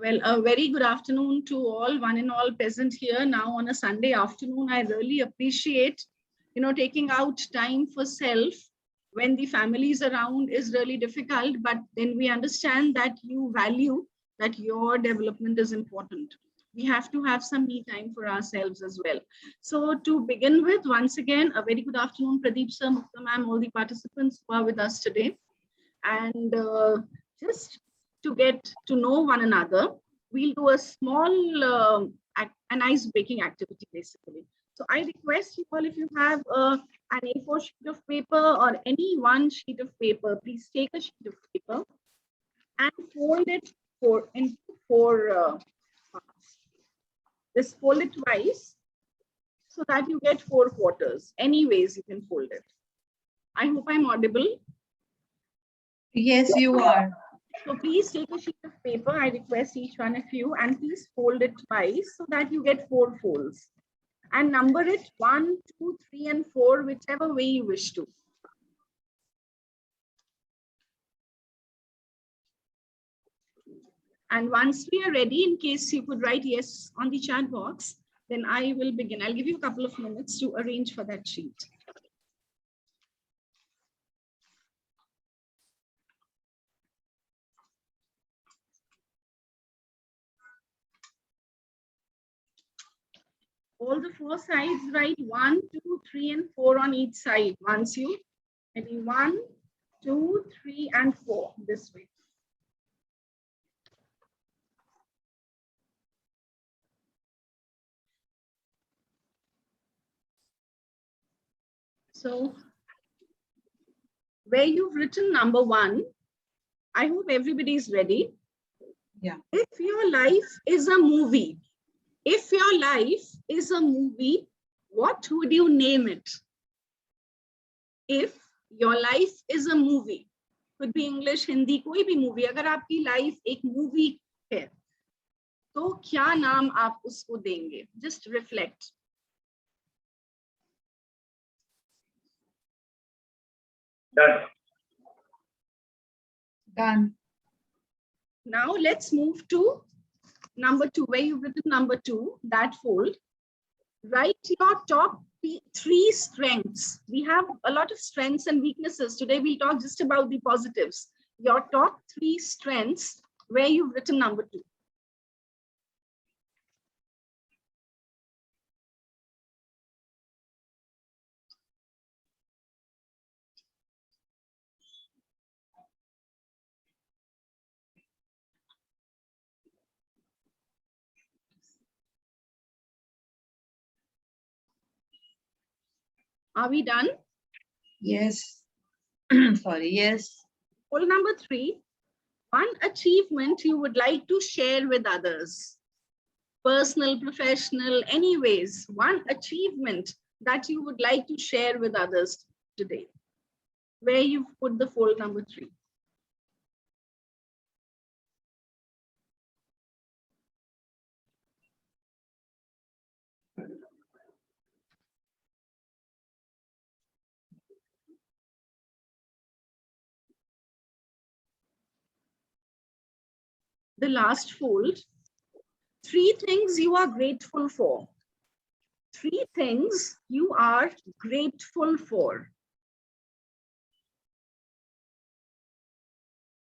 Well, a very good afternoon to all, one and all present here now on a Sunday afternoon. I really appreciate, taking out time for self when the family is around is really difficult, but then we understand that you value that your development is important. We have to have some me time for ourselves as well. So to begin with, once again, a very good afternoon, Pradeep sir, Mukta ma'am, all the participants who are with us today. And just to get to know one another, we'll do a small an ice-breaking activity basically. So I request you all, if you have an A4 sheet of paper or any one sheet of paper, please take a sheet of paper and fold it into four parts. Just fold it twice so that you get 4 quarters. Any ways you can fold it. I hope I'm audible. Yes, you are. So please take a sheet of paper. I request each one of you, and please fold it twice so that you get 4 folds. And number it 1, 2, 3, and 4, whichever way you wish to. And once we are ready, in case you could write yes on the chat box, then I will begin. I'll give you a couple of minutes to arrange for that sheet. All the 4 sides, write 1, 2, 3, and 4 on each side. Once you, maybe 1, 2, 3, and 4 this way. So where you've written number 1, I hope everybody is ready. Yeah. If your life is a movie, what would you name it? If your life is a movie, could be English, Hindi, कोई भी movie. अगर आपकी life एक movie है, तो क्या नाम आप उसको देंगे? Just reflect. Done. Now let's move to number 2, where you've written number 2, that fold. Write your top 3 strengths. We have a lot of strengths and weaknesses. Today we'll talk just about the positives. Your top 3 strengths, where you've written number 2. Are we done? Yes. Sorry, yes. Goal number 3, one achievement you would like to share with others. Personal, professional, anyways, one achievement that you would like to share with others today. Where you've put the fold number 3. The last fold, 3 things you are grateful for. 3 things you are grateful for.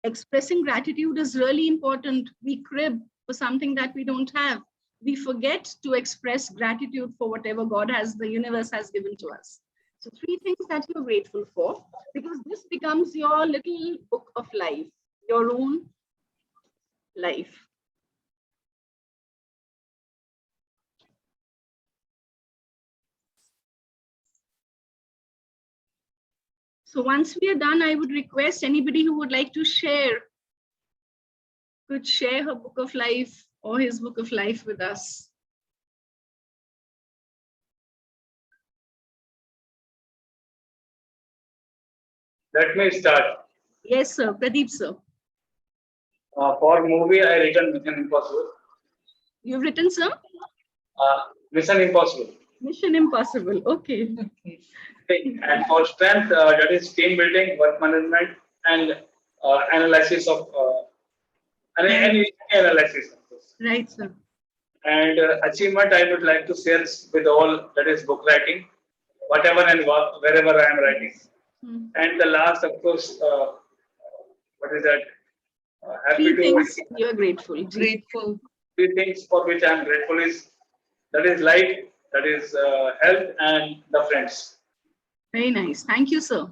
Expressing gratitude is really important. We crib for something that we don't have. We forget to express gratitude for whatever God has, the universe has given to us. So 3 things that you're grateful for, because this becomes your little book of life, your own life. So once we are done, I would request anybody who would like to share, could share her book of life or his book of life with us. Let me start. Yes, sir. Pradeep, sir. For movie, I written Mission Impossible. You've written, sir? Mission Impossible. Mission Impossible. Okay. Okay. And for strength, that is team building, work management, and analysis of any analysis. Of course. Right, sir. And achievement I would like to share with all, that is book writing, whatever and wherever I am writing. Hmm. And the last, of course, what is that? Happy Three to things you are grateful. Ji. Grateful. three things for which I am grateful is, that is life, that is health, and the friends. Very nice. Thank you, sir.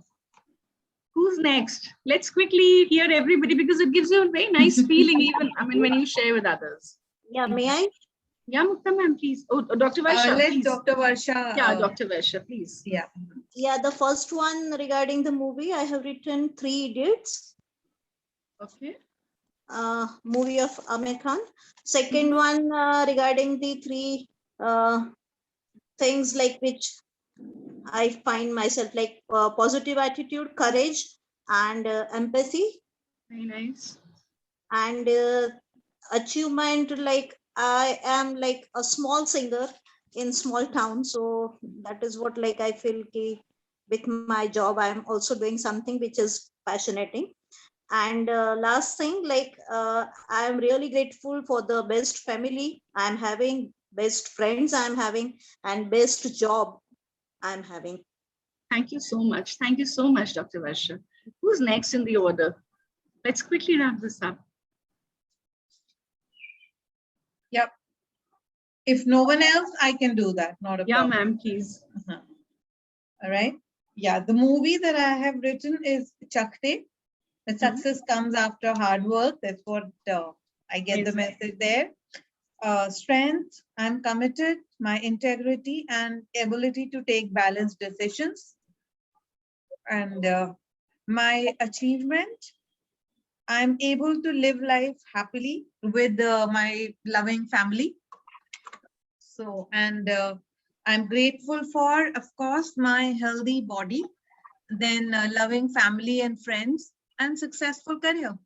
Who's next? Let's quickly hear everybody because it gives you a very nice feeling, even when you share with others. Yeah, may I? Yeah, Mukta ma'am, please. Oh, Dr. Varsha, Let please. Dr. Varsha. Yeah, Dr. Varsha, please. Yeah. Yeah, the first one regarding the movie, I have written Three Idiots, Okay. movie of Amir Khan. Second one regarding the three things like which I find myself like positive attitude, courage, and empathy. Very nice. And achievement, like I am like a small singer in small town, so that is what like I feel with my job I am also doing something which is passionating. And last thing, like I am really grateful for the best family I am having, best friends I am having, and best job I am having. Thank you so much. Thank you so much, Dr. Varsha. Who's next in the order? Let's quickly wrap this up. Yep. If no one else, I can do that. Not a Yeah, problem. ma'am, please. All right. Yeah, the movie that I have written is Chakte. The success comes after hard work. That's what I get the Amazing. message there. Strength, I'm committed, my integrity and ability to take balanced decisions. And my achievement, I'm able to live life happily with my loving family. So, and I'm grateful for, of course, my healthy body, then loving family and friends, and successful career.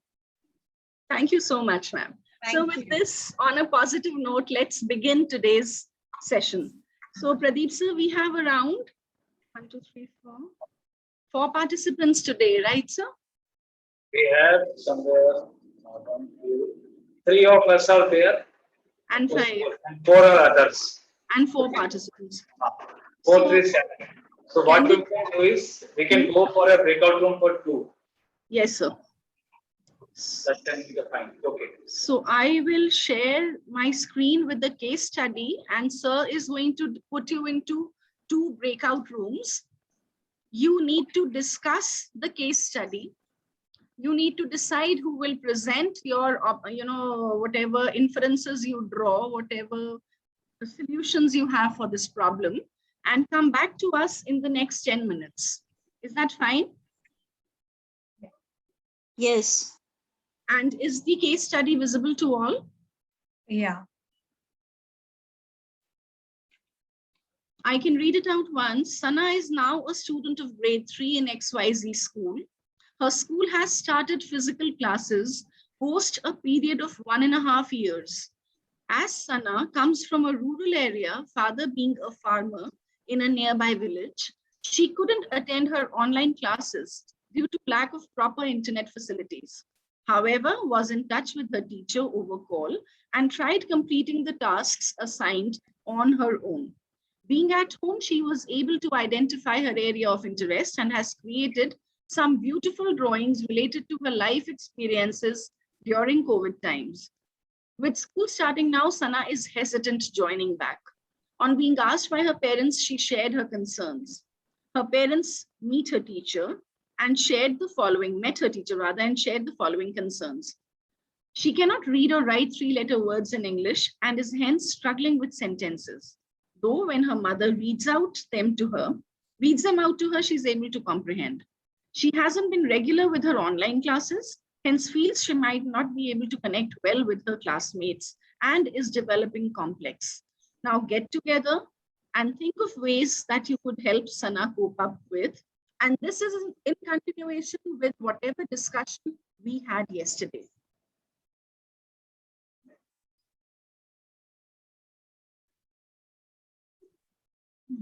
Thank you so much, ma'am. So Thank with you. this, on a positive note, let's begin today's session. So Pradeep sir, we have around 1, 2, 3, 4 participants today, right, sir? We have somewhere 1, 2, 3 of us are there, And 5 and 4 are others. and 4 participants. 4, So- 3, 7. So what Can we we- can do is, we can go for a breakout room for 2. Yes, sir. That can be the fine. Okay. So I will share my screen with the case study, and sir is going to put you into 2 breakout rooms. You need to discuss the case study. You need to decide who will present your, whatever inferences you draw, whatever solutions you have for this problem, and come back to us in the next 10 minutes. Is that fine? Yes. And is the case study visible to all? Yeah. I can read it out once. Sana is now a student of grade 3 in XYZ school. Her school has started physical classes post a period of 1.5 years. As Sana comes from a rural area, father being a farmer in a nearby village, she couldn't attend her online classes due to lack of proper internet facilities. However, was in touch with her teacher over call and tried completing the tasks assigned on her own. Being at home, she was able to identify her area of interest and has created some beautiful drawings related to her life experiences during COVID times. With school starting now, Sana is hesitant joining back. On being asked by her parents, she shared her concerns. Her parents met her teacher and met her teacher rather, and shared the following concerns. She cannot read or write 3-letter words in English and is hence struggling with sentences. Though when her mother reads them out to her, she's able to comprehend. She hasn't been regular with her online classes, hence feels she might not be able to connect well with her classmates and is developing complex. Now get together and think of ways that you could help Sana cope up with. And this is in continuation with whatever discussion we had yesterday.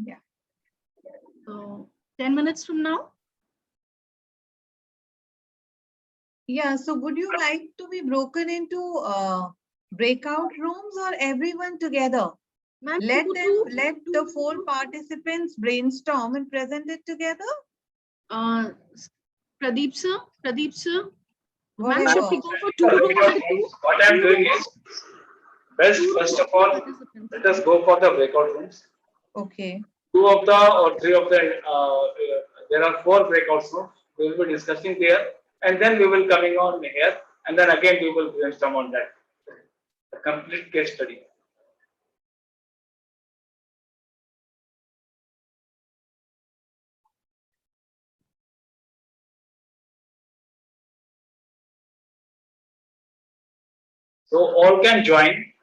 Yeah. So 10 minutes from now? Yeah. So would you like to be broken into breakout rooms or everyone together? Ma'am, Let two- let the 4 participants brainstorm and present it together. Pradeep sir, Ma'am, Whatever. should we go for two For rooms breakout with two? rooms, what I'm doing is, best Two first rooms of all, participants. let us go for the breakout rooms. Okay. 2 of the or 3 of the, there are 4 breakout rooms. We will be discussing there, and then we will coming on here, and then again we will brainstorm on that. A complete case study. So all can join.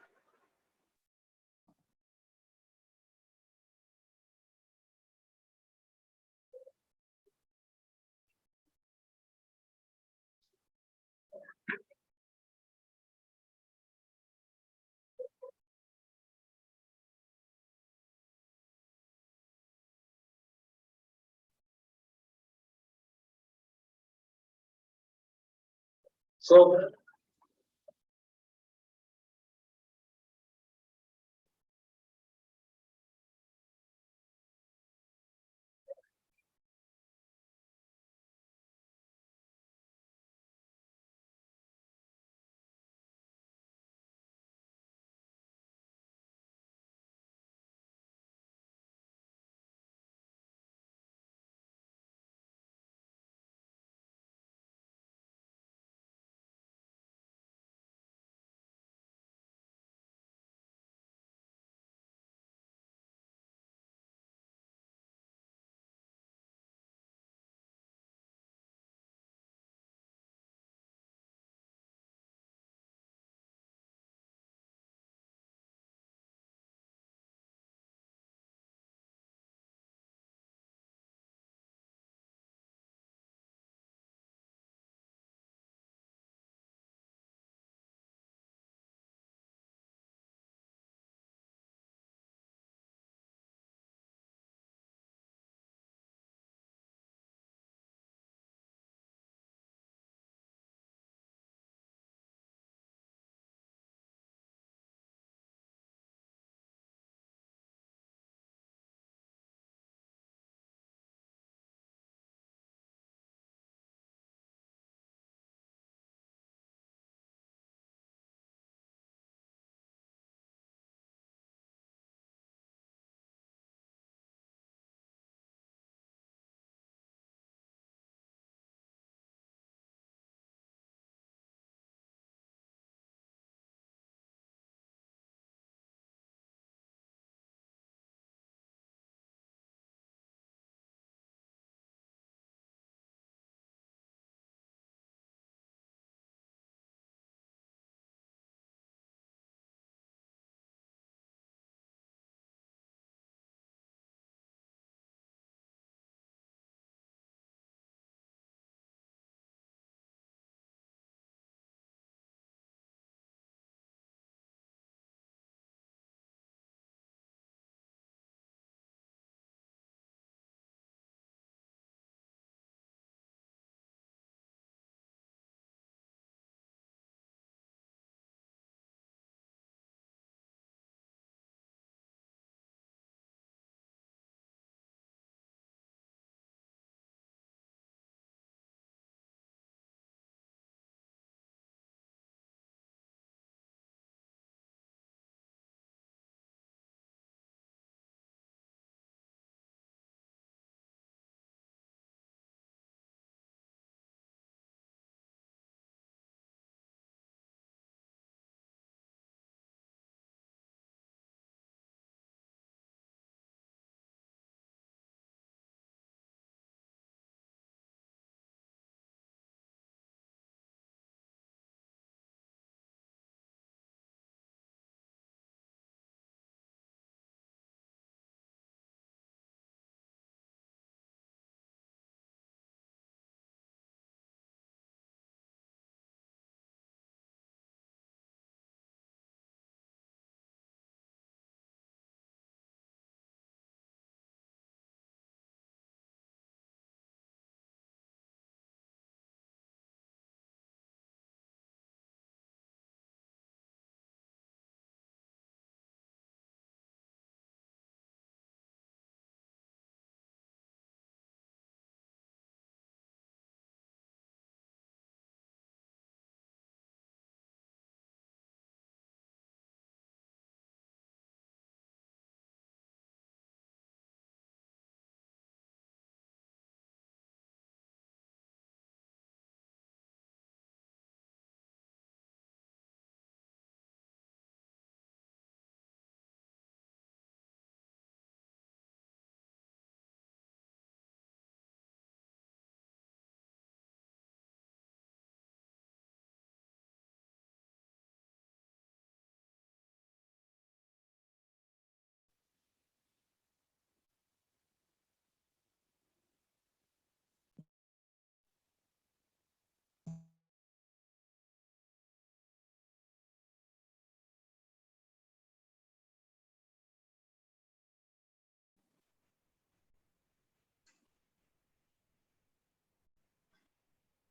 So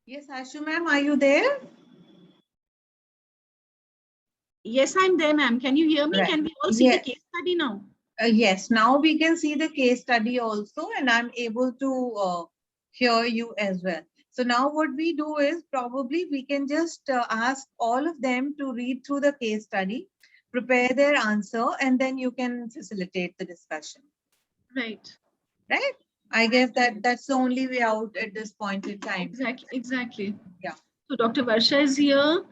Yes, Ashu ma'am, are you there? Yes, I'm there, ma'am. Can you hear me? Right. Can we all see the Yes. case study now? Yes, now we can see the case study also, and I'm able to hear you as well. So now what we do is probably we can just ask all of them to read through the case study, prepare their answer, and then you can facilitate the discussion, Right. right? I guess that's the only way out at this point in time. Exactly. Exactly. Yeah. So Dr. Varsha is here.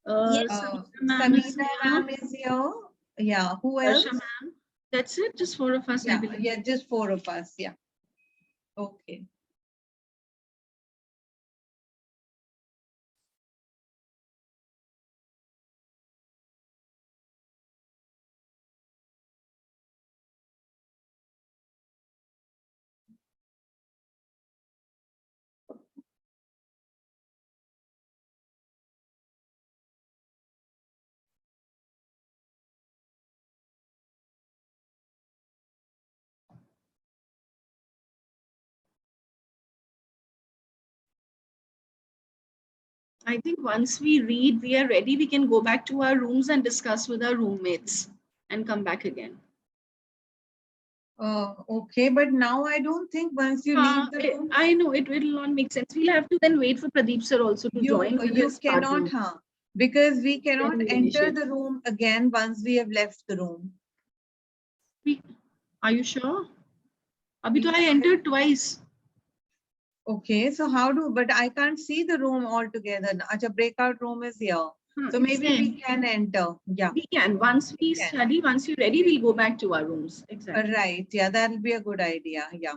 Yes. Samita ma'am is Samita here. ma'am is here. Yeah, who Varsha else? ma'am. That's it. Just 4 of us, I Yeah, believe. yeah, just 4 of us. Yeah. Okay. I think once we read, we are ready. We can go back to our rooms and discuss with our roommates and come back again. Okay, but now I don't think once you leave the room, I know it will not make sense. We'll have to then wait for Pradeep sir also to join with you his cannot, partner. because we cannot we enter initiate. the room again once we have left the room. Are you sure? Abhi to I entered twice. Okay, so how do, but I can't see the room altogether. Acha, breakout room is here. So It's maybe there. we can enter. Yeah, We can. Once we can. study, once you're ready, we'll go back to our rooms. Exactly. Right. Yeah, that'll be a good idea. Yeah.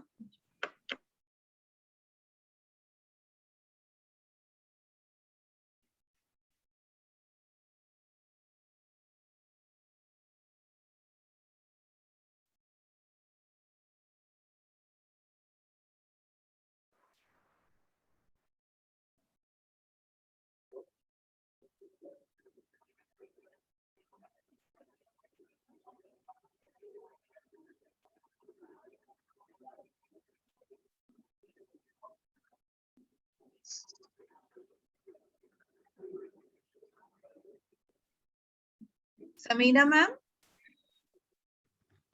Samina ma'am?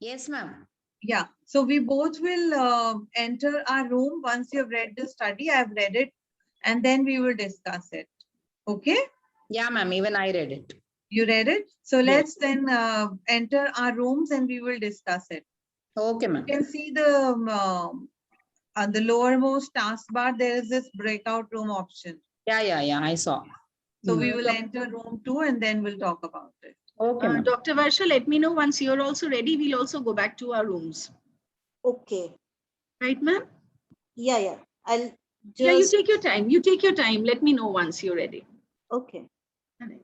Yes, ma'am. Yeah, so we both will enter our room once you've read the study. I've read it, and then we will discuss it. Okay? Yeah, ma'am. Even I read it. You read it? So Yes. let's then enter our rooms and we will discuss it. Okay, You ma'am. can see the lowermost taskbar, there is this breakout room option. Yeah. I saw. So Hmm. we will enter room 2 and then we'll talk about it. Okay, ma'am. Dr. Varsha, let me know once you're also ready. We'll also go back to our rooms. Okay. Right, ma'am? Yeah. I'll Yeah, you just, take your time. You take your time. Let me know once you're ready. okay. All right.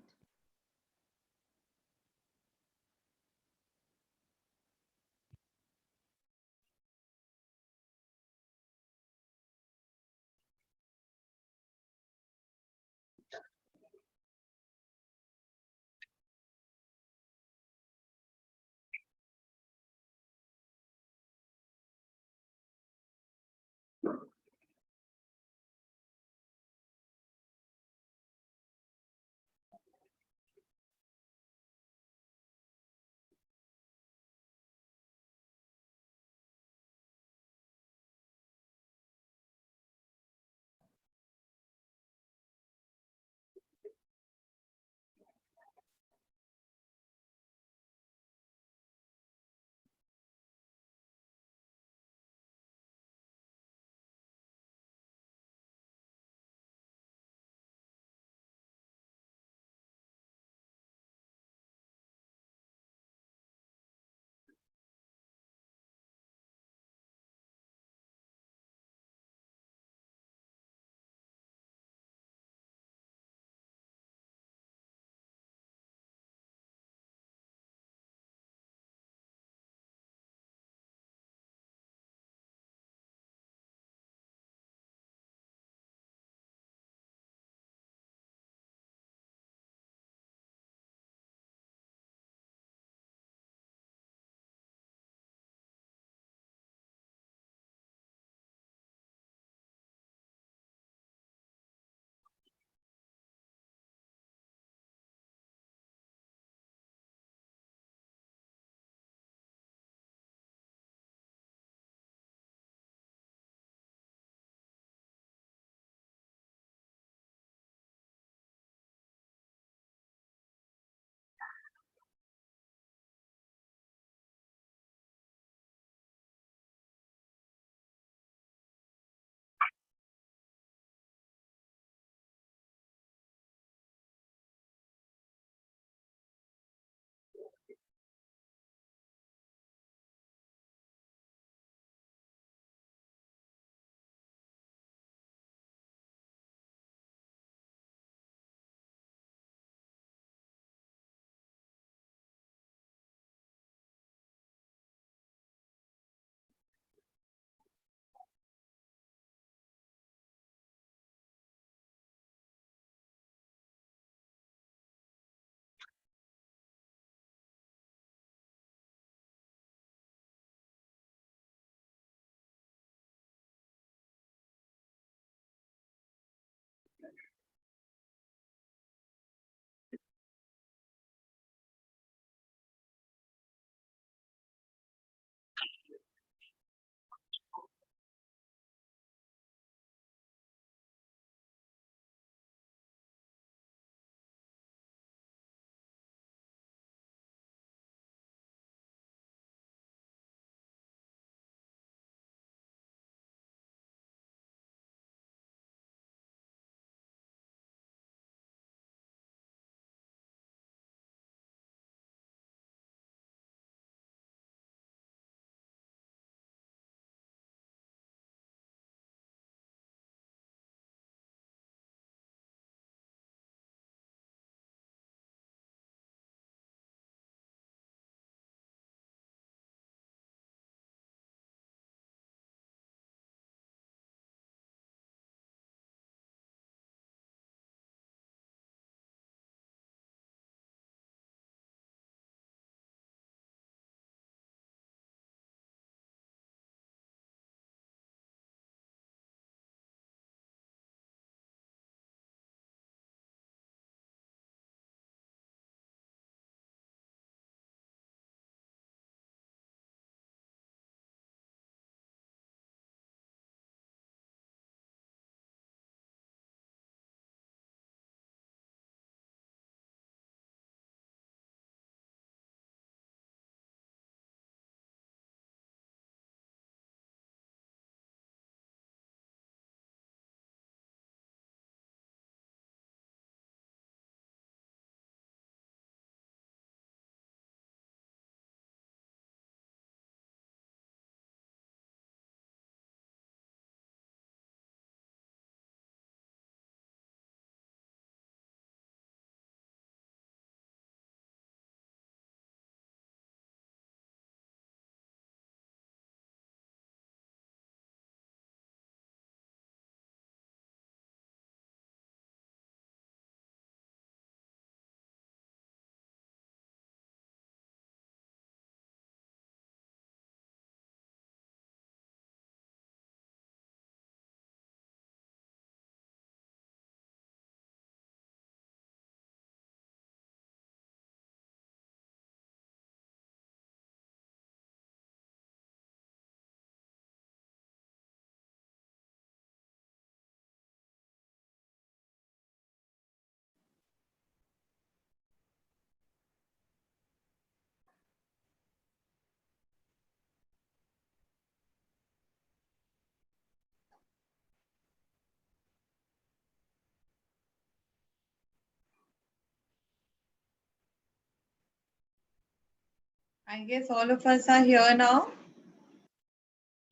I guess all of us are here now.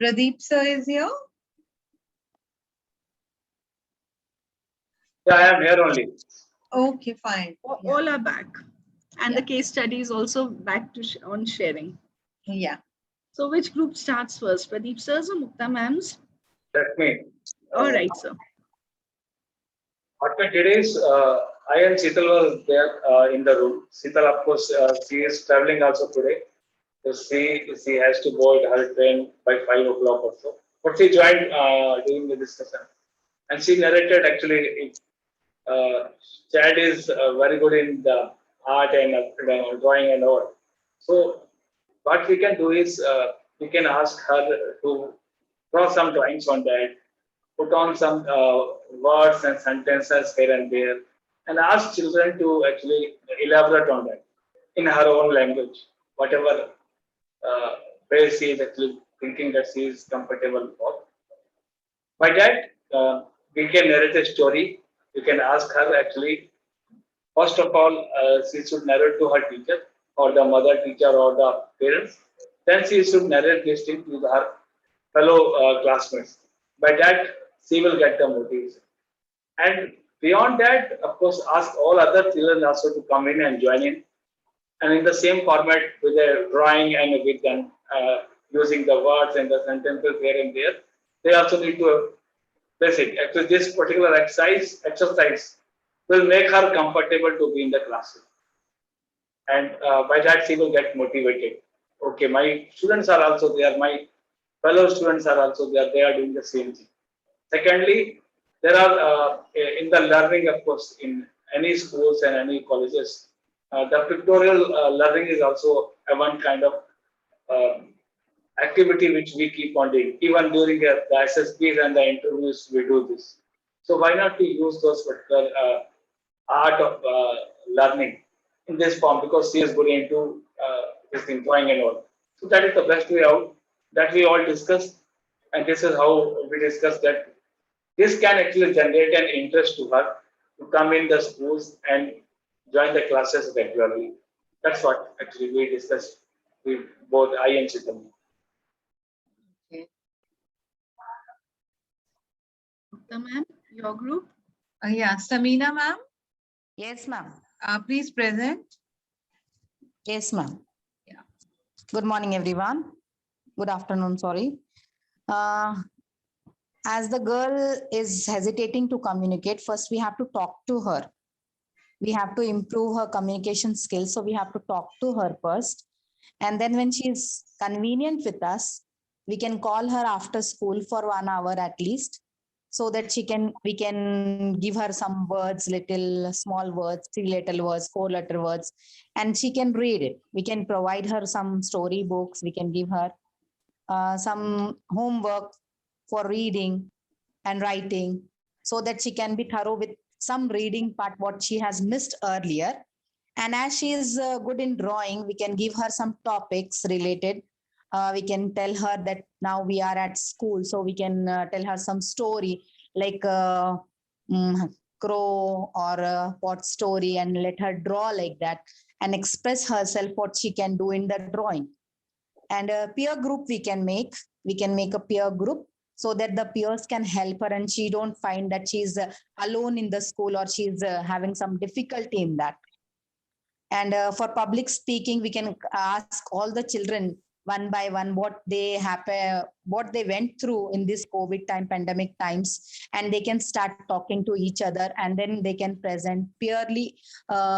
Pradeep sir is here. Yeah, I am here only. Okay, fine. Yeah. All are back. And the Yeah. case study is also back to on sharing. Yeah. So which group starts first? Pradeep sir's or Mukta ma'am's? Let me. All right, sir. What we did is, I and Sheetal was there in the room. Sheetal, of course, she is traveling also today. So she has to board her train by 5 o'clock or so. But she joined during the discussion. And she narrated actually, Chad is very good in the art and drawing and all. So what we can do is, we can ask her to draw some drawings on that, put on some words and sentences here and there, and ask children to actually elaborate on that in her own language, whatever phrase she is actually thinking that she is comfortable for. By that, we can narrate a story. You can ask her actually, first of all, she should narrate to her teacher or the mother teacher or the parents. Then she should narrate this thing to her fellow classmates. By that, she will get the motivation. And beyond that, of course, ask all other children also to come in and join in. And in the same format with a drawing and with them using the words and the sentences here and there, they also need to basic. Actually, this particular exercise will make her comfortable to be in the classroom. And by that, she will get motivated. Okay, my students are also there. My fellow students are also there. They are doing the same thing. Secondly, there are in the learning, of course, in any schools and any colleges, the pictorial learning is also a one kind of um, activity which we keep on doing. Even during the SSPs and the interviews, we do this. So why not we use those particular art of learning in this form, because she is good into this thing, drawing and all. So that is the best way out that we all discussed, and this is how we discussed that this can actually generate an interest to her to come in the schools and join the classes regularly. That's what actually we discussed with both I and Chitam. Mukta ma'am, your group? Yeah, Samina ma'am, Yes, ma'am. please present. Yes, ma'am. Yeah. Good morning, everyone. Good afternoon, sorry. As the girl is hesitating to communicate, first we have to talk to her. We have to improve her communication skills. So we have to talk to her first. And then when she is convenient with us, we can call her after school for 1 hour at least, so that we can give her some words, little small words, 3-letter words, 4-letter words, and she can read it. We can provide her some story books. We can give her some homework for reading and writing, so that she can be thorough with some reading part what she has missed earlier. And as she is good in drawing, we can give her some topics related. We can tell her that now we are at school, so we can tell her some story like crow or a pot story, and let her draw like that and express herself what she can do in the drawing. And a peer group we can make a peer group, so that the peers can help her and she don't find that she's alone in the school, or she's having some difficulty in that. And for public speaking, we can ask all the children one by one what they went through in this COVID time, pandemic times, and they can start talking to each other, and then they can present purely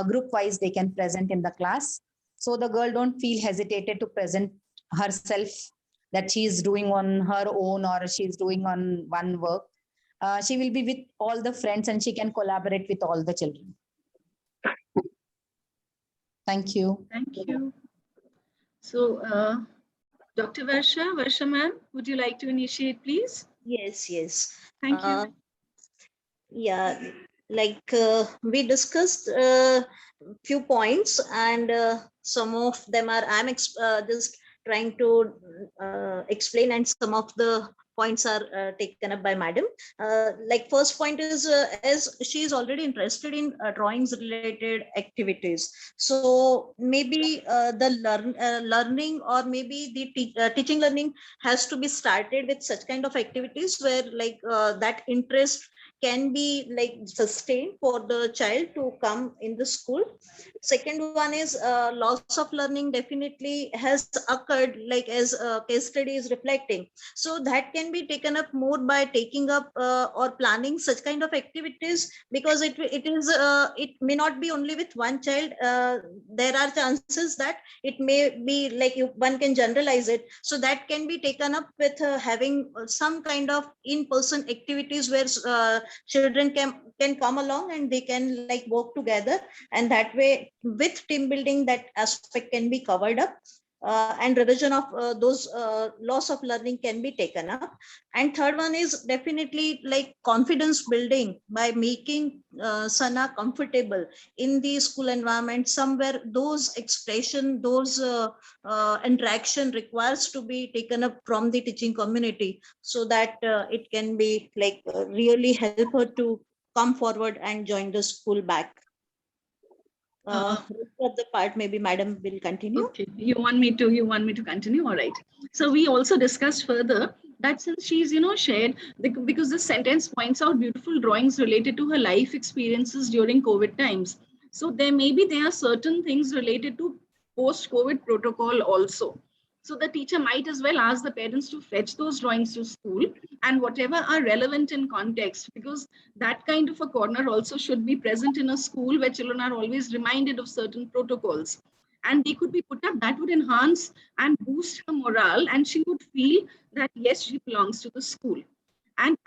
group wise, they can present in the class. So the girl don't feel hesitated to present herself, that she is doing on her own or she's doing on one work. She will be with all the friends and she can collaborate with all the children. Thank you. Thank you. So, Dr. Varsha ma'am, would you like to initiate, please? Yes. Thank you. Yeah, like we discussed few points, and some of them are just trying to explain, and some of the points are taken up by madam. Like first point is, as she is already interested in drawings related activities, so maybe the learning, or maybe the teaching learning has to be started with such kind of activities where like that interest can be like sustained for the child to come in the school. Second one is loss of learning definitely has occurred, like as case study is reflecting. So that can be taken up more by taking up or planning such kind of activities, because it may not be only with one child. There are chances that it may be like one can generalize it. So that can be taken up with having some kind of in-person activities where children can come along and they can like work together, and that way with team building that aspect can be covered up, and revision of those loss of learning can be taken up. And third one is definitely like confidence building by making Sana comfortable in the school environment, somewhere those expression, those interaction requires to be taken up from the teaching community, so that it can be like really help her to come forward and join the school back. For the part, maybe madam will continue. Okay, you want me to continue? All right. So we also discussed further that since she's, shared, because this sentence points out beautiful drawings related to her life experiences during COVID times. So there are certain things related to post-COVID protocol also. So the teacher might as well ask the parents to fetch those drawings to school, and whatever are relevant in context, because that kind of a corner also should be present in a school where children are always reminded of certain protocols, and they could be put up. That would enhance and boost her morale, and she would feel that yes, she belongs to the school. And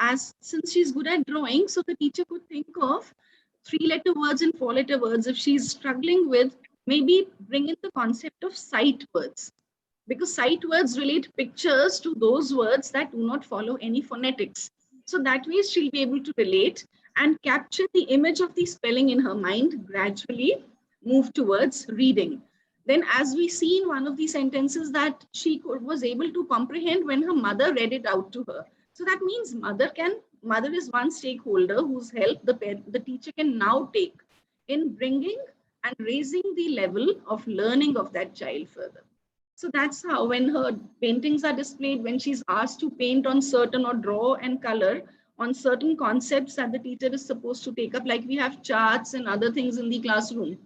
since she's good at drawing, so the teacher could think of 3-letter words and 4-letter words. If she's struggling with, maybe bring in the concept of sight words, because sight words relate pictures to those words that do not follow any phonetics. So that way she'll be able to relate and capture the image of the spelling in her mind, gradually move towards reading. Then, as we see in one of the sentences, that she was able to comprehend when her mother read it out to her. So that means mother is one stakeholder whose help the teacher can now take in bringing and raising the level of learning of that child further. So that's how, when her paintings are displayed, when she's asked to paint on certain or draw and color on certain concepts that the teacher is supposed to take up, like we have charts and other things in the classroom,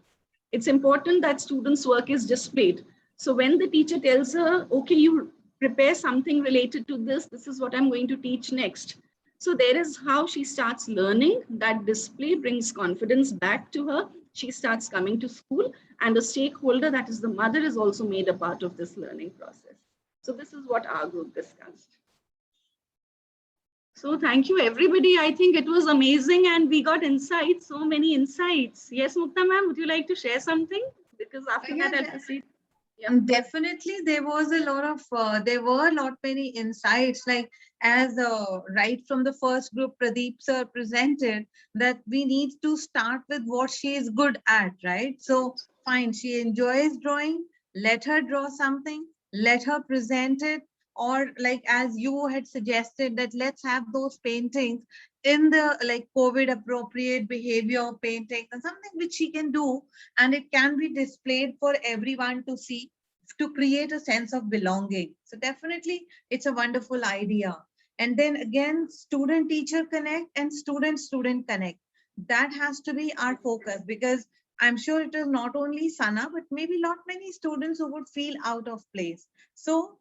it's important that students' work is displayed. So when the teacher tells her, okay, you prepare something related to this, this is what I'm going to teach next. So there is how she starts learning. That display brings confidence back to her. She starts coming to school, and the stakeholder, that is the mother, is also made a part of this learning process. So this is what our group discussed. So thank you, everybody. I think it was amazing, and we got insights, so many insights. Yes, Mukta ma'am, would you like to share something? Because after that, I'll proceed. Yeah. Definitely, there was a lot of, there were a lot many insights, like as right from the first group, Pradeep sir presented that we need to start with what she is good at, right? So fine, she enjoys drawing, let her draw something, let her present it, or like as you had suggested that let's have those paintings in the like COVID appropriate behavior painting, and something which she can do, and it can be displayed for everyone to see, to create a sense of belonging. So definitely it's a wonderful idea. And then again, student teacher connect and student connect. That has to be our focus, because I'm sure it is not only Sana, but maybe not many students who would feel out of place. So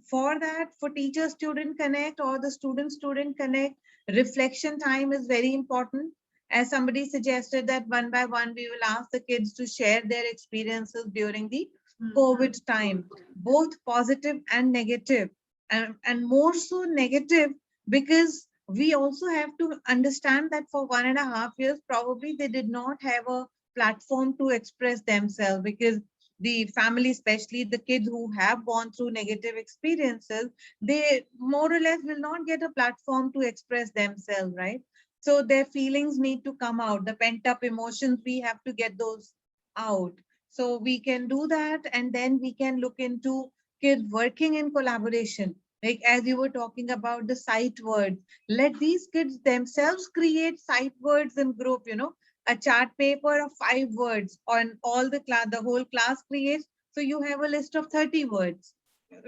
for that, for teacher student connect or the student connect, reflection time is very important. As somebody suggested that one by one, we will ask the kids to share their experiences during the COVID time, both positive and negative, and more so negative, because we also have to understand that for 1.5 years, probably they did not have a platform to express themselves, because the family, especially the kids who have gone through negative experiences, they more or less will not get a platform to express themselves, right? So their feelings need to come out. The pent up emotions, we have to get those out. So we can do that, and then we can look into kids working in collaboration. Like as you were talking about the sight words, let these kids themselves create sight words in group, you know, a chart paper of 5 words on all the class, the whole class creates. So you have a list of 30 words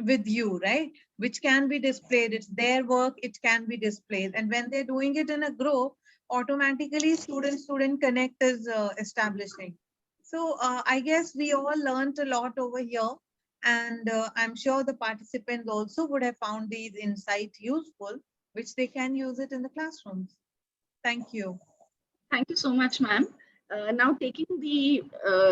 with you, right? Which can be displayed. It's their work, it can be displayed. And when they're doing it in a group, automatically student connect is establishing. So I guess we all learned a lot over here. And I'm sure the participants also would have found these insights useful, which they can use it in the classrooms. Thank you. Thank you so much, ma'am. Now taking the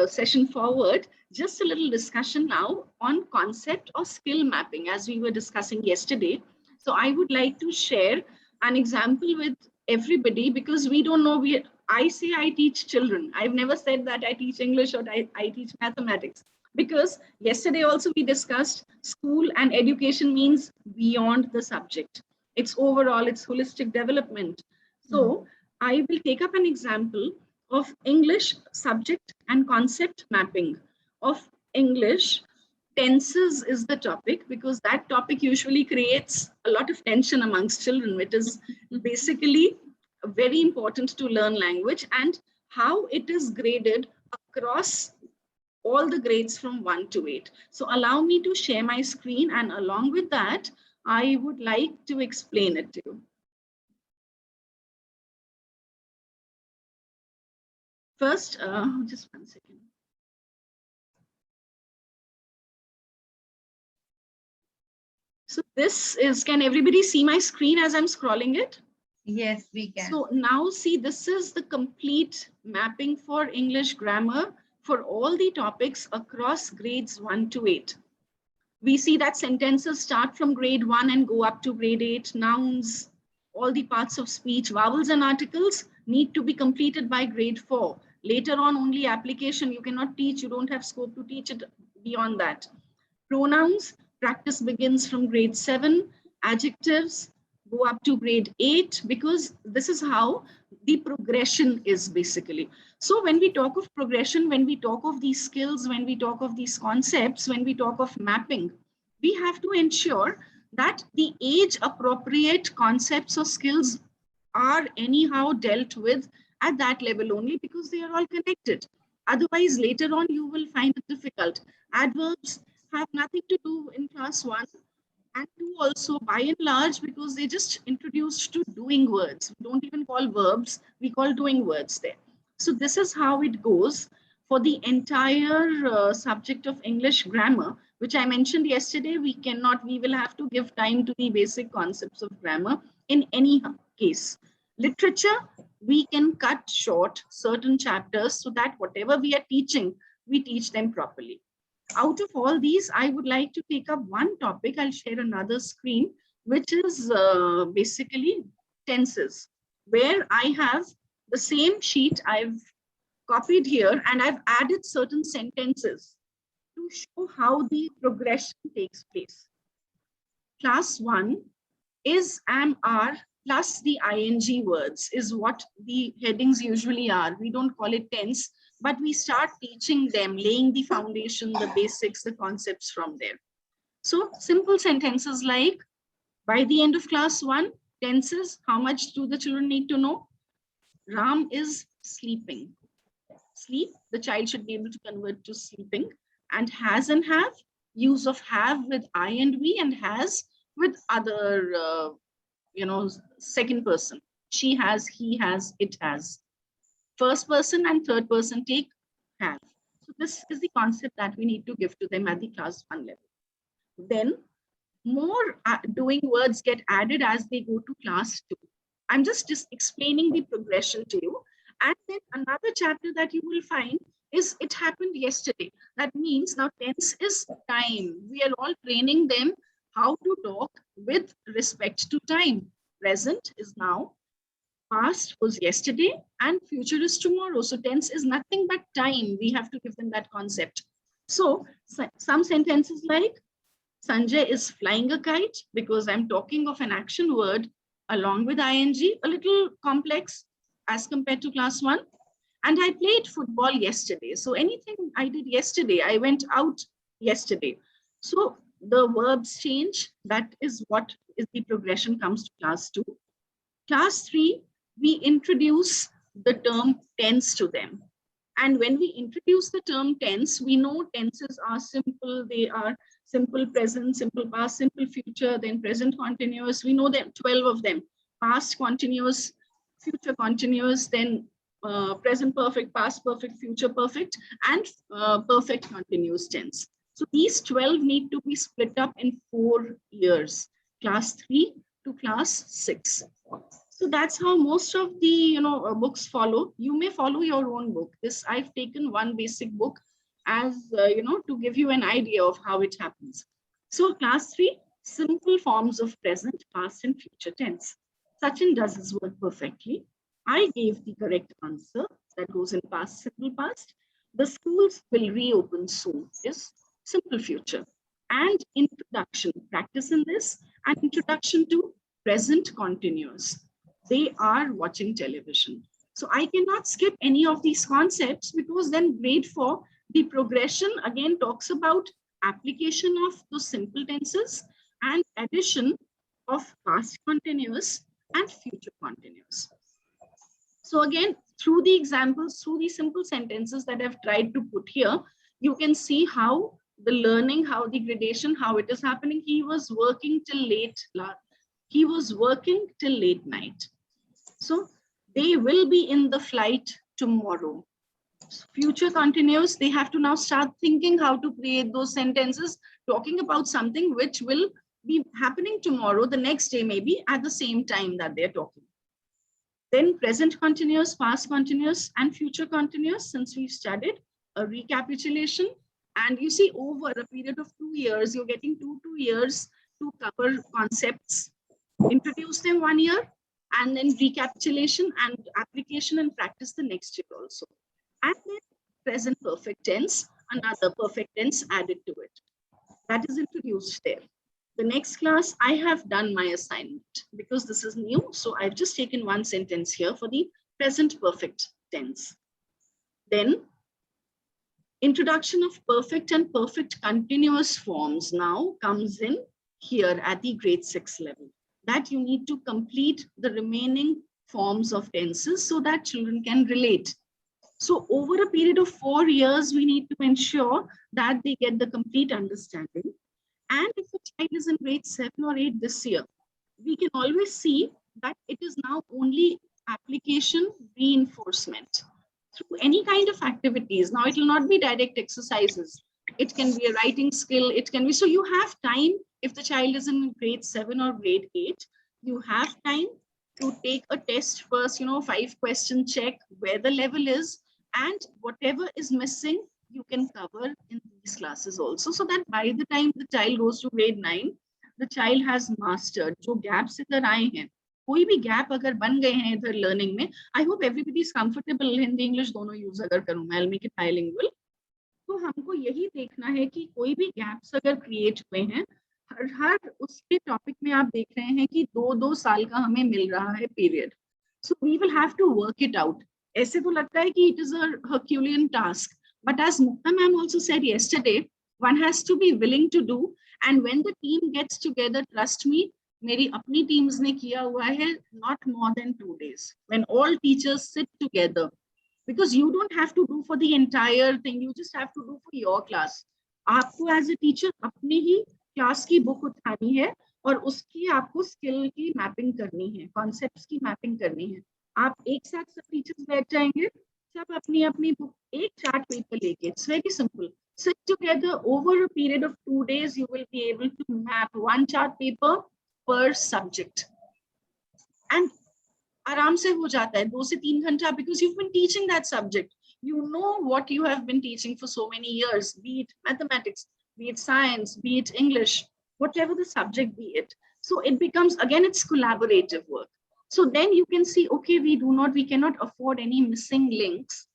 session forward, just a little discussion now on concept or skill mapping, as we were discussing yesterday. So I would like to share an example with everybody, because we don't know, I say I teach children. I've never said that I teach English or I teach mathematics, because yesterday also we discussed school and education means beyond the subject. It's overall, it's holistic development. So I will take up an example of English subject and concept mapping. Of English, tenses is the topic, because that topic usually creates a lot of tension amongst children. It is basically very important to learn language, and how it is graded across all the grades from 1 to 8. So allow me to share my screen, and along with that, I would like to explain it to you. First, just 1 second. So this is, can everybody see my screen as I'm scrolling it? Yes, we can. So now see, this is the complete mapping for English grammar for all the topics across grades 1 to 8. We see that sentences start from grade 1 and go up to grade 8. Nouns, all the parts of speech, vowels and articles need to be completed by grade 4. Later on, only application, you cannot teach, you don't have scope to teach it beyond that. Pronouns, practice begins from grade 7. Adjectives go up to grade 8, because this is how the progression is basically. So when we talk of progression, when we talk of these skills, when we talk of these concepts, when we talk of mapping, we have to ensure that the age appropriate concepts or skills are anyhow dealt with at that level only, because they are all connected. Otherwise, later on, you will find it difficult. Adverbs have nothing to do in class 1 and 2 also, by and large, because they just introduced to doing words. We don't even call verbs, we call doing words there. So this is how it goes for the entire subject of English grammar, which I mentioned yesterday. We will have to give time to the basic concepts of grammar in any case. Literature, we can cut short certain chapters so that whatever we are teaching, we teach them properly. Out of all these, I would like to take up one topic. I'll share another screen, which is basically tenses, where I have the same sheet I've copied here, and I've added certain sentences to show how the progression takes place. Class 1 is, am, are, plus the ing words is what the headings usually are. We don't call it tense, but we start teaching them, laying the foundation, the basics, the concepts from there. So simple sentences like, by the end of class 1, tenses, how much do the children need to know? Ram is sleeping. Sleep, the child should be able to convert to sleeping. And has and have, use of have with I and we, and has with other second person. She has, he has, it has. First person and third person take have. So this is the concept that we need to give to them at the class 1 level. Then more doing words get added as they go to class 2. I'm just explaining the progression to you. And then another chapter that you will find is, it happened yesterday. That means now tense is time. We are all training them how to talk with respect to time. Present is now, past was yesterday, and future is tomorrow. So tense is nothing but time. We have to give them that concept. So some sentences like, Sanjay is flying a kite, because I'm talking of an action word along with ing, a little complex as compared to class 1. And I played football yesterday. So anything I did yesterday, I went out yesterday. So the verbs change. That is what is the progression comes to class 2. Class 3, we introduce the term tense to them. And when we introduce the term tense, we know tenses are simple. They are simple present, simple past, simple future, then present continuous. We know them, 12 of them. Past continuous, future continuous, then present perfect, past perfect, future perfect, and perfect continuous tense. So these 12 need to be split up in 4 years, class 3 to class 6. So that's how most of the books follow. You may follow your own book. This I've taken one basic book as to give you an idea of how it happens. So class 3, simple forms of present, past, and future tense. Sachin does his work perfectly. I gave the correct answer that goes in past, simple past. The schools will reopen soon is simple future. And introduction, practice in this, and introduction to present continuous. They are watching television. So I cannot skip any of these concepts, because then grade 4, the progression again talks about application of those simple tenses and addition of past continuous and future continuous. So again, through the examples, through the simple sentences that I've tried to put here, you can see how the learning, how the gradation, how it is happening. He was working till late night. So they will be in the flight tomorrow. Future continuous, they have to now start thinking how to create those sentences, talking about something which will be happening tomorrow, the next day, maybe at the same time that they're talking. Then present continuous, past continuous, and future continuous, since we've studied a recapitulation. And you see, over a period of 2 years, you're getting 2 years to cover concepts, introduce them 1 year, and then recapitulation and application and practice the next year also. And then present perfect tense, another perfect tense added to it. That is introduced there. The next class, I have done my assignment because this is new. So I've just taken one sentence here for the present perfect tense. Then introduction of perfect and perfect continuous forms now comes in here at the grade 6 level. That you need to complete the remaining forms of tenses so that children can relate. So over a period of 4 years, we need to ensure that they get the complete understanding. And if a child is in grade 7 or 8 this year, we can always see that it is now only application reinforcement through any kind of activities. Now it will not be direct exercises. It can be a writing skill. It can be, so you have time. If the child is in grade 7 or grade 8, you have time to take a test first, 5-question check where the level is, and whatever is missing, you can cover in these classes also, so that by the time the child goes to grade 9, the child has mastered. जो gaps इधर आए हैं, कोई भी gap अगर बन गए हैं इधर learning में, I hope everybody is comfortable. Hindi English दोनों use अगर करूँ मैं, I'll make it bilingual. तो हमको यही देखना है कि कोई भी gaps अगर create हुए हैं, हर उसके टॉपिक में आप देख रहे हैं कि 2-2 साल का हमें मिल रहा है period. So we will have to work it out. ऐसे तो लगता है कि it is a Herculean task. But as Mukta ma'am also said yesterday, one has to be willing to do. And when the team gets together, trust me, मेरी अपनी teams ने किया हुआ है not more than 2 days. When all teachers sit together, because you don't have to do for the entire thing, you just have to do for your class. आपको as a teacher अपनी ही class की book उठानी है और उसकी आपको skill की mapping करनी है, concepts की mapping करनी है. आप एक साथ सब teachers बैठ जाएंगे, सब अपनी अपनी book एक chart paper लेके. It's very simple. Sit together over a period of 2 days. You will be able to map 1 chart paper per subject. And आराम से हो जाता है 2 से 3 घंटा, because you've been teaching that subject. You know what you have been teaching for so many years, be it mathematics, be it science, be it English, whatever the subject be it. So it becomes, again, it's collaborative work. So then you can see, okay, we cannot afford any missing links,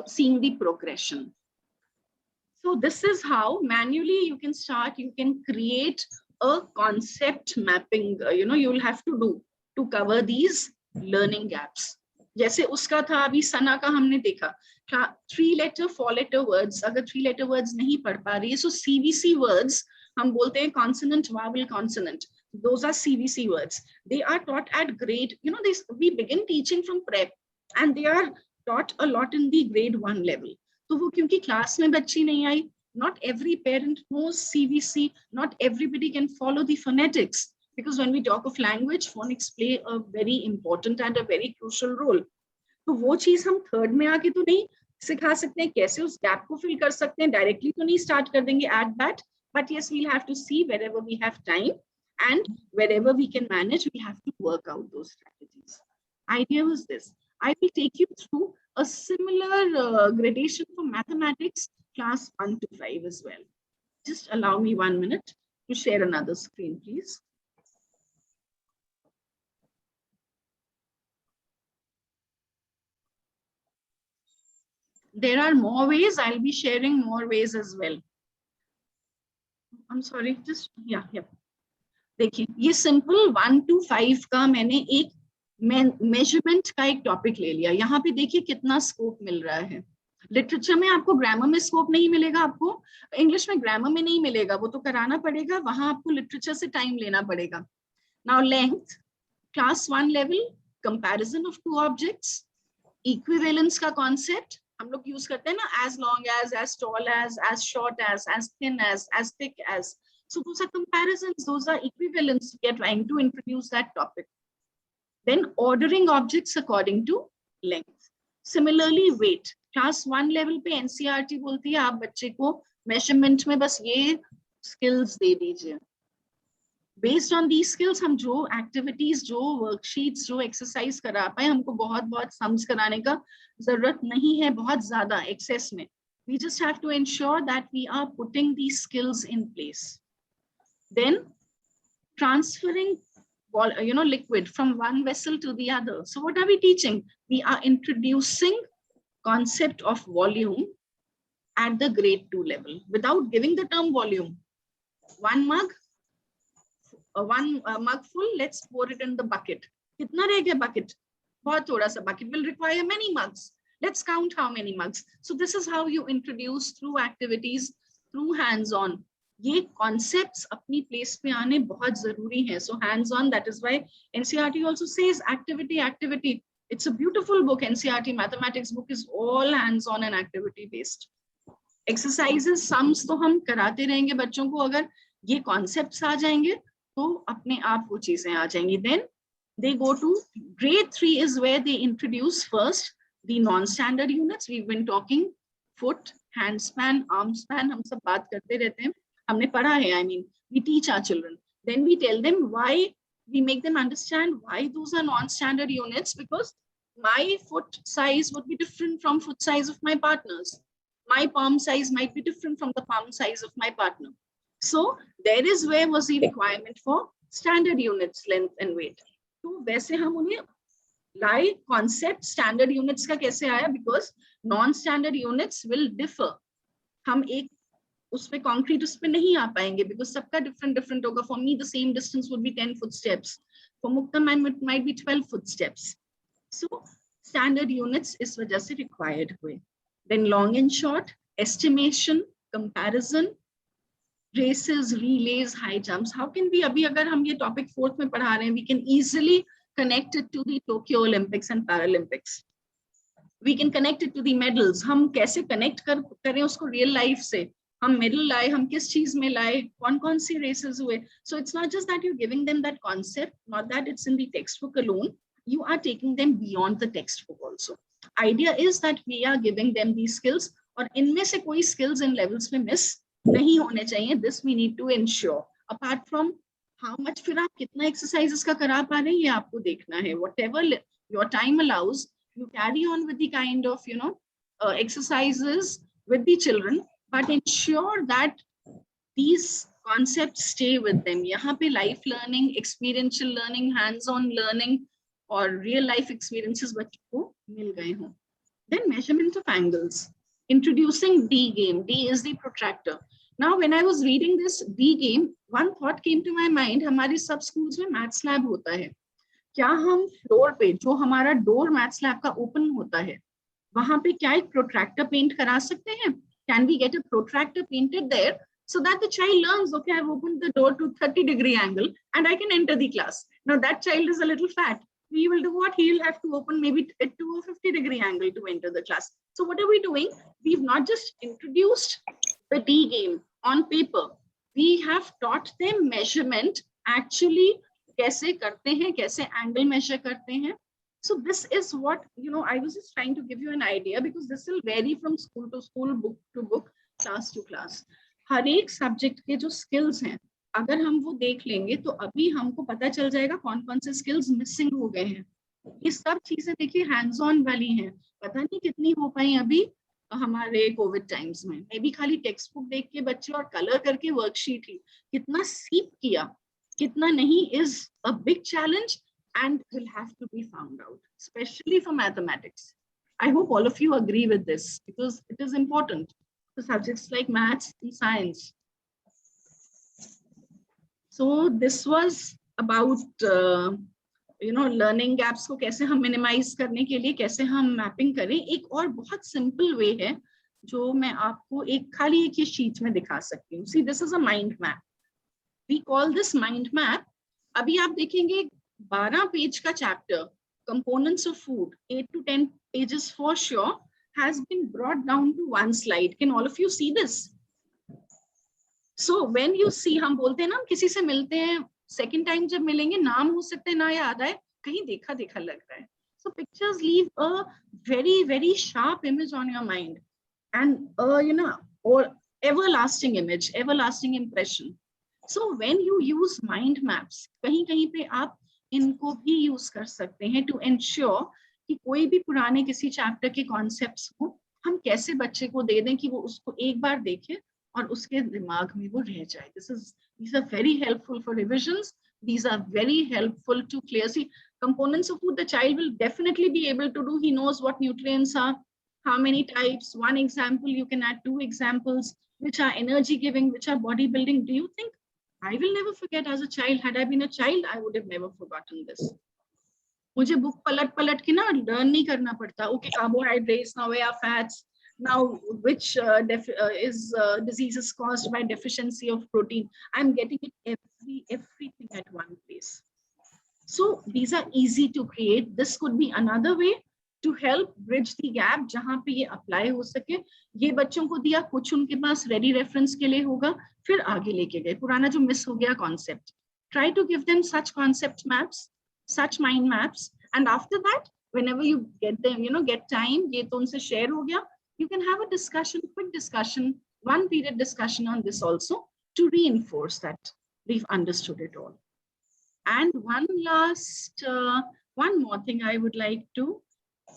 seeing the progression. So this is how manually you can start, you can create a concept mapping, you will have to do to cover these learning gaps. जैसे उसका था अभी सना का हमने देखा 3-letter 4-letter words, अगर 3-letter words नहीं पढ़ पा रही है, so CVC words हम बोलते हैं consonant, vowel, consonant. Those are CVC words. They are taught at grade, you know, this we begin teaching from prep and they are taught a lot in the grade 1 level. तो वो क्योंकि class में बच्ची नहीं आई, not every parent knows CVC, not everybody can follow the phonetics, because when we talk of language, phonics play a very important and a very crucial role. तो वो चीज हम थर्ड में आके तो नहीं सिखा सकते हैं, कैसे उस गैप को फिल कर सकते हैं, डायरेक्टली तो नहीं स्टार्ट कर देंगे at that, but yes, we'll have to see wherever we have time and wherever we can manage, we have to work out those strategies. Idea was this. I will take you through a similar gradation for mathematics class 1 to 5 as well. Just allow me 1 minute to share another screen, please. There are more ways. I'll be sharing more ways as well. I'm sorry, just yeah. देखिए ये simple 1 to 5 का मैंने एक measurement का एक topic ले लिया. यहाँ पे देखिए कितना स्कोप मिल रहा है. लिटरेचर में आपको ग्रामर में स्कोप नहीं मिलेगा, आपको इंग्लिश में ग्रामर में नहीं मिलेगा, वो तो कराना पड़ेगा, वहां आपको लिटरेचर से टाइम लेना पड़ेगा. Now length, class 1 level, comparison of 2 objects, equivalence का कॉन्सेप्ट हम लोग यूज करते हैं ना, as long as tall as short as thin as thick as. So those are comparisons, those are equivalents. We are trying to introduce that topic. Then ordering objects according to length. Similarly, weight. Class 1 level पे NCERT बोलती है आप बच्चे को measurement में बस ये skills दे दीजिए. Based on these skills हम जो activities, जो worksheets, जो exercise करा पाए, हमको बहुत sums कराने का जरूरत नहीं है बहुत ज्यादा excess में. We just have to ensure that we are putting these skills in place. Then transferring liquid from one vessel to the other. So what are we teaching? We are introducing concept of volume at the grade 2 level without giving the term volume. One mug full, let's pour it in the bucket. Kitna reh gaya bucket? Bahut thoda sa. Bucket will require many mugs. Let's count how many mugs. So this is how you introduce through activities, through hands-on. ये concepts अपनी place पे आने बहुत जरूरी है. So hands-on, that is why NCERT also says activity. It's a beautiful book. NCERT mathematics book is all hands-on and activity based. Exercises, sums तो हम कराते रहेंगे बच्चों को. अगर ये concepts आ जाएंगे तो अपने आप वो चीजें आ जाएंगी. Then they go to grade 3 is where they introduce first the non-standard units. We've been talking foot, hand span, arm span. हम सब बात करते रहते हैं. हमने पढ़ा है. I mean, we teach our children. Then we tell them why. We make them understand why those are non-standard units, because my foot size would be different from foot size of my partners. My palm size might be different from the palm size of my partner. So there is where was the requirement for standard units, length and weight. तो वैसे हम उन्हें लाए concept standard units का कैसे आया, because non-standard units will differ. हम एक उस पे concrete उस पे नहीं आ पाएंगे, because सबका different होगा. For me the same distance would be 10 footsteps. For Mukta it might be 12 footsteps. So standard units इस वजह से required हुए. Then long and short, estimation, comparison, races, relays, high jumps. How can we अभी अगर हम ये topic 4th में पढ़ा रहे हैं, we can easily connect it to the Tokyo Olympics and Paralympics. We can connect it to the medals. हम कैसे connect करें उसको real life से. हम medal लाए, हम किस चीज में लाए, कौन सी races हुए. So it's not just that you're giving them that concept, not that it's in the textbook alone. You are taking them beyond the textbook also. Idea is that we are giving them these skills, और इनमें से कोई skills in levels में miss नहीं होने चाहिए. This we need to ensure. Apart from how much फिर आप कितना exercises का करा पा रहे हैं, ये आपको देखना है. Whatever your time allows, you carry on with the kind of exercises with the children, but ensure that these concepts stay with them. यहाँ पे life learning, experiential learning, hands-on learning और real life experiences बच्चों को मिल गए हों. Then measurement of angles. Introducing D game. D is the protractor. Now when I was reading this D game, one thought came to my mind. हमारी सब schools में maths lab होता है. क्या हम floor पे जो हमारा door maths lab का open होता है, वहाँ पे क्या एक protractor paint करा सकते हैं? Can we get a protractor painted there so that the child learns, okay, I've opened the door to 30-degree angle and I can enter the class. Now that child is a little fat. We will do what? He'll have to open maybe it to a 50-degree angle to enter the class. So what are we doing? We've not just introduced the D game on paper. We have taught them measurement, actually कैसे करते हैं, कैसे angle measure करते हैं. So this is what, I was just trying to give you an idea, because this will vary from school to school, book to book, class to class. हर एक subject के जो skills हैं, अगर हम वो देख लेंगे तो अभी हमको पता चल जाएगा कौन कौन से स्किल्स मिसिंग हो गए हैं. ये सब चीजें देखिए हैंड्स ऑन वाली हैं, पता नहीं कितनी हो पाई अभी हमारे कोविड टाइम्स में. मे बी खाली टेक्स्ट बुक देख के बच्चे और कलर करके वर्कशीट ही कितना सीप किया, कितना नहीं, is a big challenge and will have to be found out, especially for mathematics. I hope all of you agree with this, because it is important for subjects like maths and science. So this was about, learning gaps को कैसे हम minimize करने के लिए कैसे हम mapping करें. एक और बहुत simple way है जो मैं आपको एक खाली एक ये sheet में दिखा सकती हूँ. See, this is a mind map. We call this mind map. अभी आप देखेंगे 12 पेज का chapter, components of food, 8 to 10 pages for sure, has been brought down to one slide. Can all of you see this? So when you see, हम बोलते हैं ना, हम किसी से मिलते हैं, second time जब मिलेंगे नाम हो सकता है ना याद आए, कहीं देखा देखा लग रहा है. So pictures leave a very, very sharp image on your mind, and or everlasting image, everlasting impression. So when you use mind maps, कहीं कहीं पे आप इनको भी यूज कर सकते हैं टू एंश्योर कि कोई भी पुराने किसी चैप्टर के कॉन्सेप्ट्स को हम कैसे बच्चे को दे दें कि वो उसको एक बार देखे और उसके दिमाग में वो रह जाए. These are very helpful for revisions. These are very helpful to clear. See, components of food the child will definitely be able to do. He knows what nutrients are, how many types. One example, you can add 2 examples, which are energy giving, which are body building. Do you think I will never forget as a child? Had I been a child, I would have never forgotten this. मुझे book पलट के ना learn नहीं करना पड़ता. Okay, carbohydrates, now where are fats, now which disease is caused by deficiency of protein. I'm getting it everything at one place. So these are easy to create. This could be another way to help bridge the gap जहाँ पे ये apply हो सके. ये बच्चों को दिया, कुछ उनके पास ready reference के लिए होगा, फिर आगे लेके गए पुराना जो मिस हो गया concept. Try to give them such concept maps, such mind maps, and after that, whenever you get them, get time, ये तो उनसे share हो गया, you can have a discussion, quick discussion, 1 period discussion on this also to reinforce that we've understood it all. And one more thing I would like to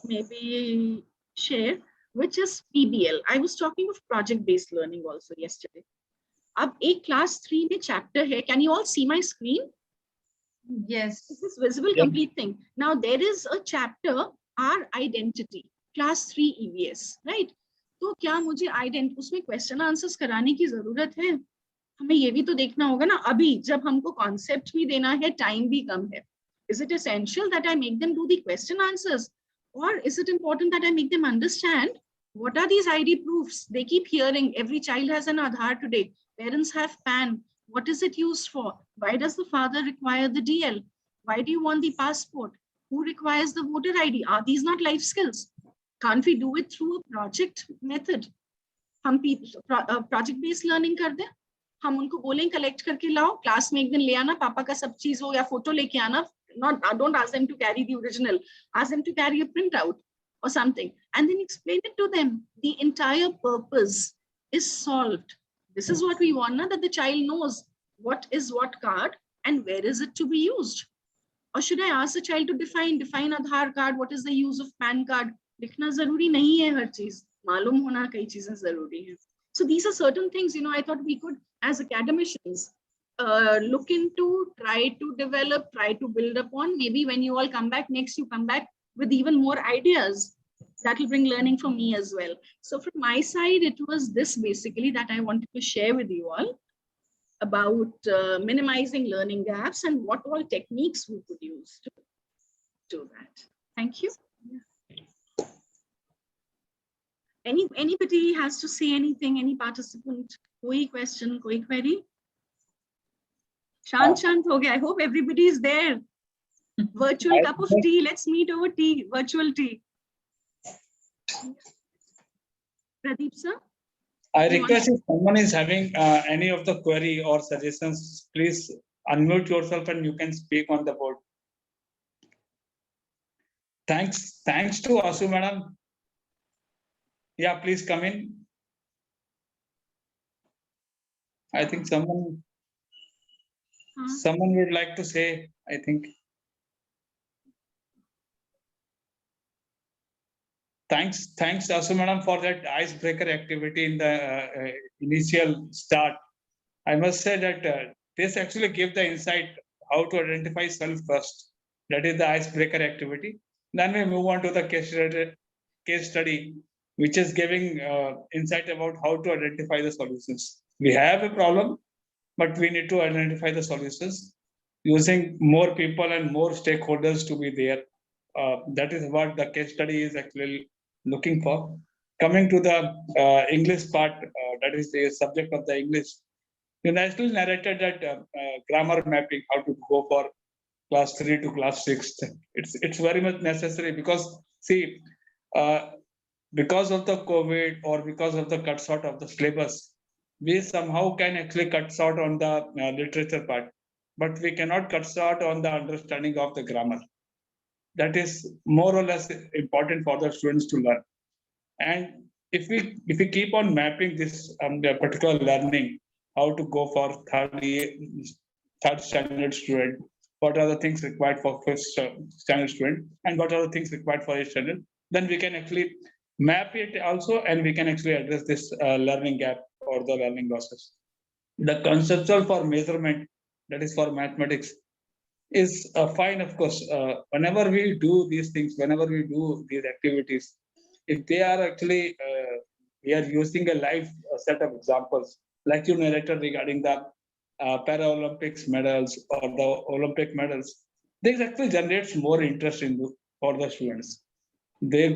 maybe share, which is PBL. I was talking of project-based learning also yesterday. अब एक class 3 में chapter है. Can you all see my screen? Yes. Is this visible? Yep. Complete thing. Now there is a chapter, our identity, class 3 EVS, right? तो क्या मुझे उसमें question answers कराने की जरूरत है? हमें ये भी तो देखना होगा ना. अभी जब हमको concept भी देना है, time भी कम है. Is it essential that I make them do the question answers? Or is it important that I make them understand what are these ID proofs? They keep hearing every child has an Aadhaar today. Parents have PAN. What is it used for? Why does the father require the DL? Why do you want the passport? Who requires the voter ID? Are these not life skills? Can't we do it through a project method? हम project-based learning कर दें. हम उनको बोलें collect करके लाओ, class में एक दिन ले आना, पापा का सब चीज हो या photo लेके आना. Don't ask them to carry the original. Ask them to carry a printout or something, and then explain it to them. The entire purpose is solved. This is what we want, na, that the child knows what is what card and where is it to be used. Or should I ask the child to define Aadhaar card? What is the use of PAN card? लिखना जरूरी नहीं है हर चीज, मालूम होना कई चीजें जरूरी हैं. So these are certain things, I thought we could, as academicians, look into, try to develop, try to build upon. Maybe when you all come back next, you come back with even more ideas. That will bring learning for me as well. So from my side, it was this basically that I wanted to share with you all about minimizing learning gaps and what all techniques we could use to do that. Thank you. Anybody has to say anything? Any participant? Koi question, koi query? Shant ho gaya. I hope everybody is there. Virtual cup of tea. Let's meet over tea. Virtual tea. Pradeep sir. I request if someone is having any of the query or suggestions, please unmute yourself and you can speak on the board. Thanks to Asu madam. Yeah, please come in. I think someone would like to say, I think. Thanks Asu madam for that icebreaker activity in the initial start. I must say that this actually gives the insight how to identify self first. That is the icebreaker activity. Then we move on to the case study, which is giving insight about how to identify the solutions. We have a problem, but we need to identify the solutions using more people and more stakeholders to be there. That is what the case study is actually looking for. Coming to the English part, that is the subject of the English. You nicely narrated that grammar mapping, how to go for class 3 to class 6. It's very much necessary because see, because of the COVID or because of the cut short of the syllabus, we somehow can actually cut short on the literature part, but we cannot cut short on the understanding of the grammar. That is more or less important for the students to learn. And if we keep on mapping this particular learning, how to go for third standard student, what are the things required for fifth standard student, and what are the things required for eighth standard, then we can actually map it also, and we can actually address this learning gap or the learning losses. The conceptual for measurement, that is for mathematics, is fine, of course. Whenever we do these things, whenever we do these activities, if they are actually, we are using a live set of examples, like you narrated regarding the Paralympics medals or the Olympic medals, this actually generates more interest for the students. They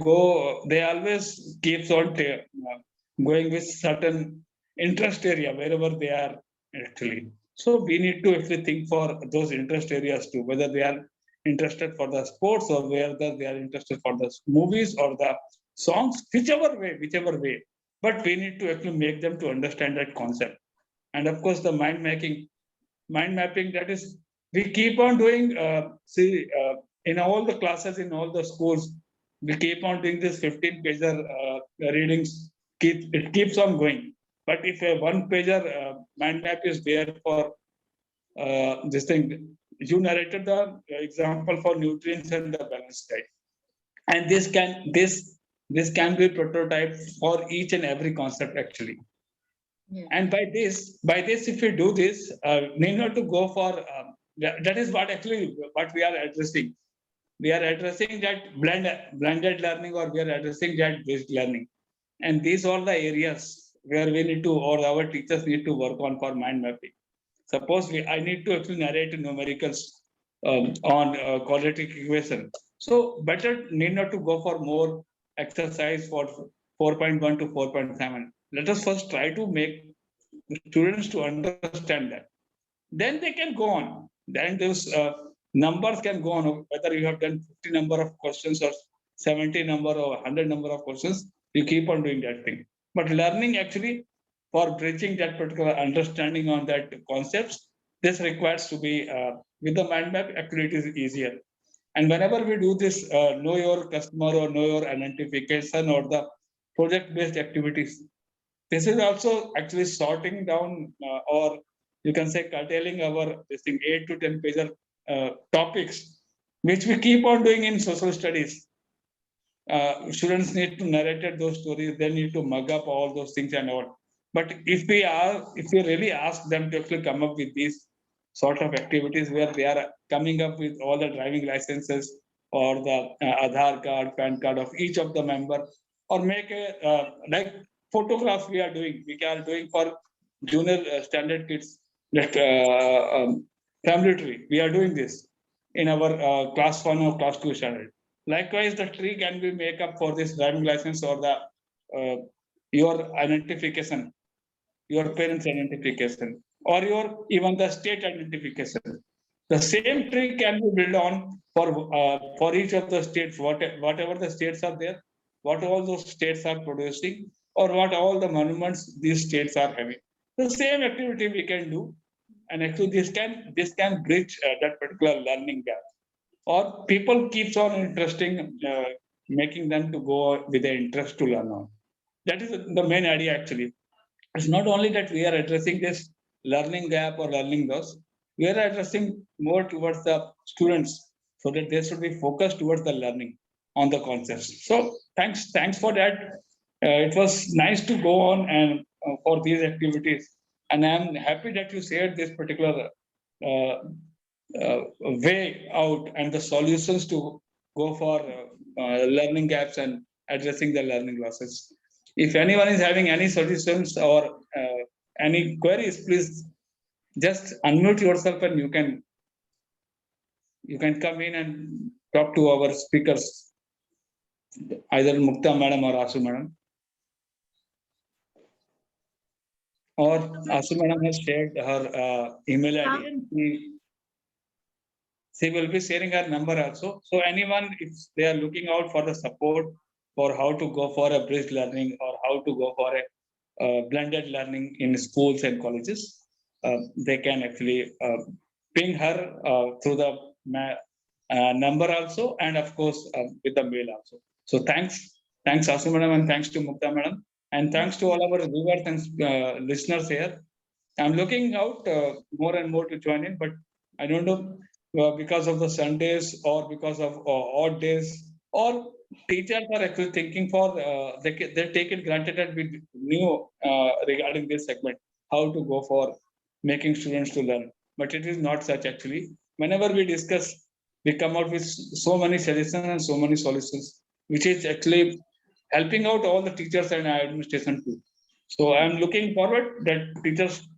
always keeps on going with certain interest area wherever they are actually. So we need to actually think for those interest areas too, whether they are interested for the sports or whether they are interested for the movies or the songs, whichever way. But we need to actually make them to understand that concept. And of course, the mind mapping, that is, we keep on doing, in all the classes, in all the schools, we keep on doing this 15-pager readings, it keeps on going. But if a one-pager mind map is there for this thing, you narrated the example for nutrients and the balanced diet. And this can be prototype for each and every concept actually. Yeah. And by this, if we do this, need not to go for that is what we are addressing. We are addressing that blended learning, or we are addressing that based learning. And these are the areas where we need to, or our teachers need to work on for mind mapping. Suppose I need to actually narrate numericals on quadratic equation. So better need not to go for more exercise for 4.1 to 4.7. Let us first try to make students to understand that. Then they can go on. Then those numbers can go on. Whether you have done 50 number of questions or 70 number or 100 number of questions, you keep on doing that thing. But learning actually, for bridging that particular understanding on that concepts, this requires to be with the mind map. Actually, it is easier. And whenever we do this, know your customer or know your identification or the project-based activities, this is also actually sorting down, or you can say curtailing our 8 to 10 pager topics, which we keep on doing in social studies. Students need to narrate those stories, they need to mug up all those things and all. But if we really ask them to actually come up with these sort of activities where they are coming up with all the driving licenses or the Aadhaar card, PAN card of each of the member, or make a like photographs we are doing for junior standard kids, that family tree. We are doing this in our class 1 or class 2 standard. Likewise, the tree can be make up for this driving license or the your identification, your parents' identification, or your even the state identification. The same tree can be built on for each of the states, whatever the states are there, what all those states are producing, or what all the monuments these states are having. The same activity we can do, and actually this can bridge that particular learning gap. Or people keeps on interesting, making them to go with the interest to learn on. That is the main idea actually. It's not only that we are addressing this learning gap or learning loss, we are addressing more towards the students so that they should be focused towards the learning on the concepts. So thanks for that. It was nice to go on and for these activities, and I'm happy that you shared this particular way out and the solutions to go for learning gaps and addressing the learning losses. If anyone is having any solutions or any queries, please just unmute yourself and you can come in and talk to our speakers, either Mukta madam or Asu madam. Or Asu madam has shared her email ID and she will be sharing her number also. So anyone, if they are looking out for the support for how to go for a bridge learning or how to go for a blended learning in schools and colleges, they can actually ping her through the number also, and of course with the mail also. So thanks Asu madam, and thanks to Mukta madam, and thanks to all our viewers and listeners here. I'm looking out more and more to join in, but I don't know because of the Sundays or because of odd days, or teachers are actually thinking for they take it granted that we knew regarding this segment how to go for making students to learn, but it is not such actually. Whenever we discuss, we come out with so many suggestions and so many solutions, which is actually helping out all the teachers and administration too. So I'm looking forward that teachers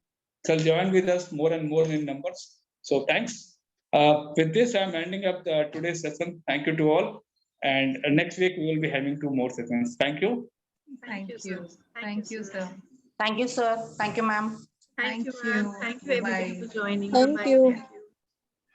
shall join with us more and more in numbers. So thanks. With this, I'm ending up today's session. Thank you to all. And next week, we will be having 2 more sessions. Thank you. Thank you. sir. Thank you, sir. Thank you, sir. Thank you, ma'am. Thank you, Thank ma'am. you. Thank you, everybody, Bye. for joining. Thank Bye-bye. you.